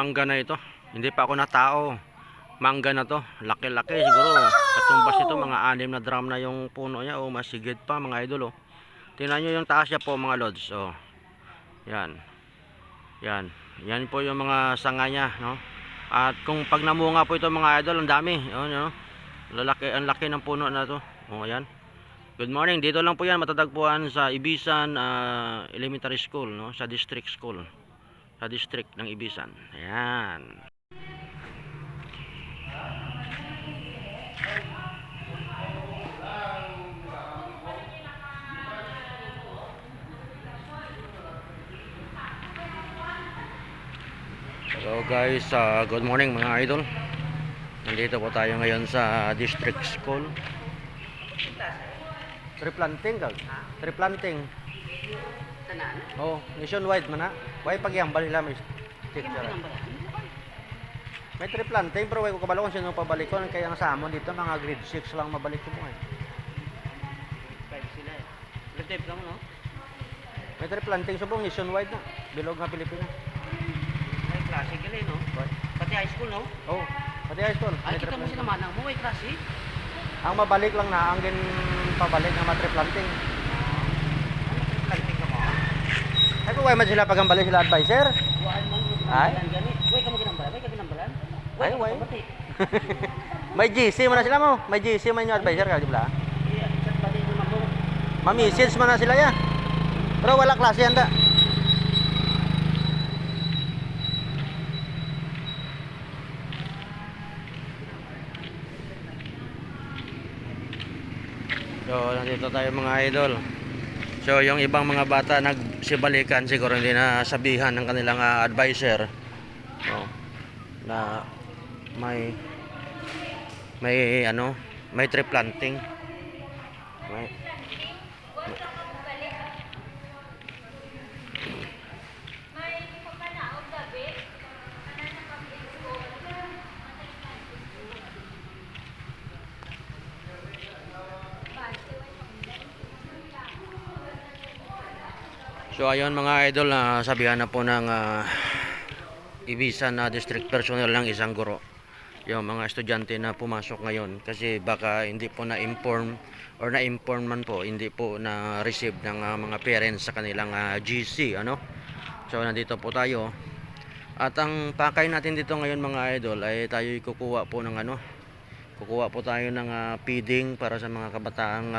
mangga na ito. Hindi pa ako natao. Mangga na to. Laki-laki siguro. Katumbas ito mga 6 na drum na yung puno niya. O masigit pa mga idol. Tingnan nyo yung taas niya po mga lods. Yan. Yan. Yan po yung mga sanga niya. No? At kung pag namunga po ito mga idol, ang dami. No? Lalaki, ang laki ng puno na to. Yan. Good morning. Dito lang po yan matatagpuan sa Ibisan Elementary School. No? Sa district school. Sa district ng Ibisan. Ayan. So guys, good morning mga idol. Nandito po tayo ngayon sa district school. Triplanting kag. Triplanting. Tanan? Oh, nationwide man na. Way pagyambal sila may teacher. May triplanting pero way ko kabalo kung sino pabalikon kaya ang sa amon dito mga grade 6 lang mabalik ko mo eh. Kahit sila eh. Grade lang no? May triplanting subong nationwide na. Bilog nga Pilipinas. Ay klase gali no? Pati high school no? Oh, pati high school. Ay kita mo sila manang mo ay klase. Ang mabalik lang na ang gin pabalik nga matriplanting. Ano triplanting ka mo? Ay ko way man sila pagambalik sila advisor. Wala man mo Ay? gani. Way ka mo ginambalan, way ka ginambalan. Ay, way. May GC man na sila mo. May GC man yung advisor ka di ba? Iya, chat pati mo mo. Ma-message man na sila ya. Pero wala klase handa. So, nandito tayo mga idol. So, yung ibang mga bata nagsibalikan siguro hindi na sabihan ng kanilang advisor na may tree planting. So ayun mga idol, sabihan na po ng Ibisan na district personnel ng isang guro yung mga estudyante na pumasok ngayon kasi baka hindi po na-inform or na-inform man po, hindi po na-receive ng mga parents sa kanilang GC ano. So nandito po tayo at ang pakay natin dito ngayon mga idol ay tayo kukuha po ng kukuha po tayo ng feeding para sa mga kabataang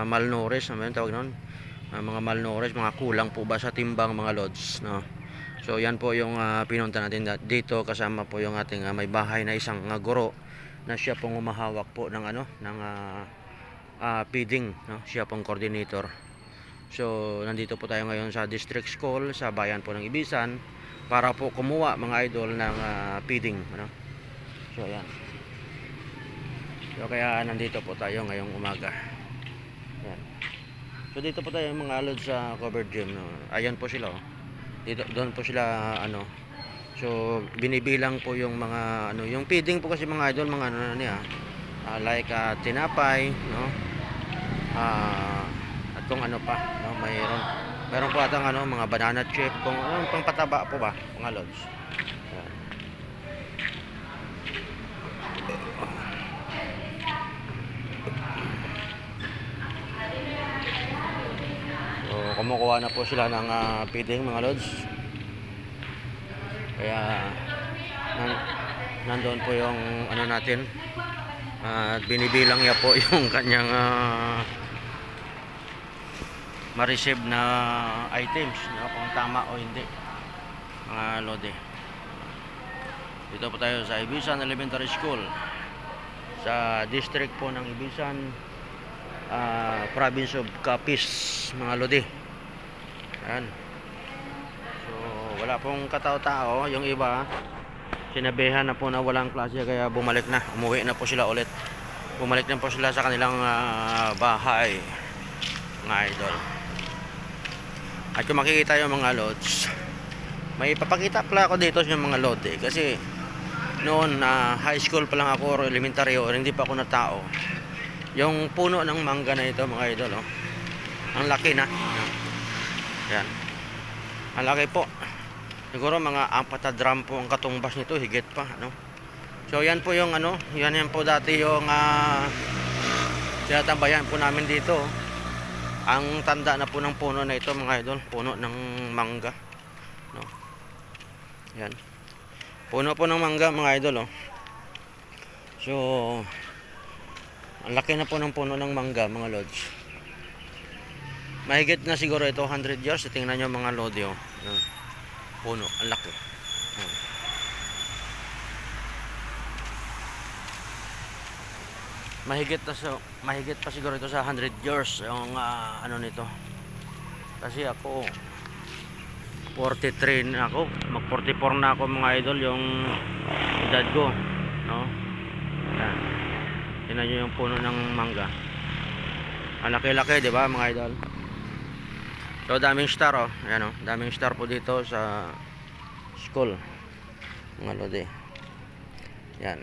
malnourished, ano tawag noon? Mga malnourished, mga kulang po ba sa timbang mga lods, no? So yan po yung pinunta natin dito, kasama po yung ating may bahay na isang guro na siya pong humahawak po ng feeding, no? Siya pong coordinator. So nandito po tayo ngayon sa district school sa bayan po ng Ibisan para po kumuha mga idol ng feeding, ano? So ayan. So kaya nandito po tayo ngayong umaga. Ayan. So dito po tayo mga lods sa covered gym, no? Ayan po sila dito, doon po sila so binibilang po yung mga yung feeding po kasi mga idol, mga niya like tinapay, no? At kung ano pa, no? Meron po atang mga banana chip, kung anong pangpataba po ba mga lods. Ayan. Kumukuha na po sila ng feeding mga lods. Kaya nandoon po yung natin at binibilang niya po yung kanyang ma-receive na items, no? Kung tama o hindi mga lode. Dito po tayo sa Ibisan Elementary School sa district po ng Ibisan, province of Capiz mga lodi. Ayan. So wala pong katao-tao. Yung iba sinabihan na po na walang klase kaya bumalik na, umuwi na po sila ulit. Bumalik na po sila sa kanilang bahay mga idol. At kung makikita yung mga lods, may papakita pala ako dito sa mga lodi kasi noon high school pa lang ako or elementary or hindi pa ako natao. Yung puno ng mangga na ito mga idol, ang laki na. Yan. Ang laki po. Siguro mga 4 drum po ang katumbas nito, higit pa, ano. So yan po yung ano, yan po dati yung tinatambayan po namin dito. Ang tanda na po ng puno na ito, mga idol, puno ng mangga, no. Yan. Puno po ng mangga, mga idol, oh. So ang laki na po ng puno ng mangga, mga lods. Mahigit na siguro ito 100 years. Tingnan nyo mga lodi, oh. Yan. Puno, ang laki. Yan. Mahigit pa siguro ito sa 100 years yung ano nito. Kasi ako 43 na ako, mag 44 na ako, mga idol, yung edad ko, no. Yan. Tingnan nyo yung puno ng mangga. Ang laki-laki, di ba, mga idol? So daming star, oh. Ayan, oh. Daming star po dito sa school, mga lodi. Yan.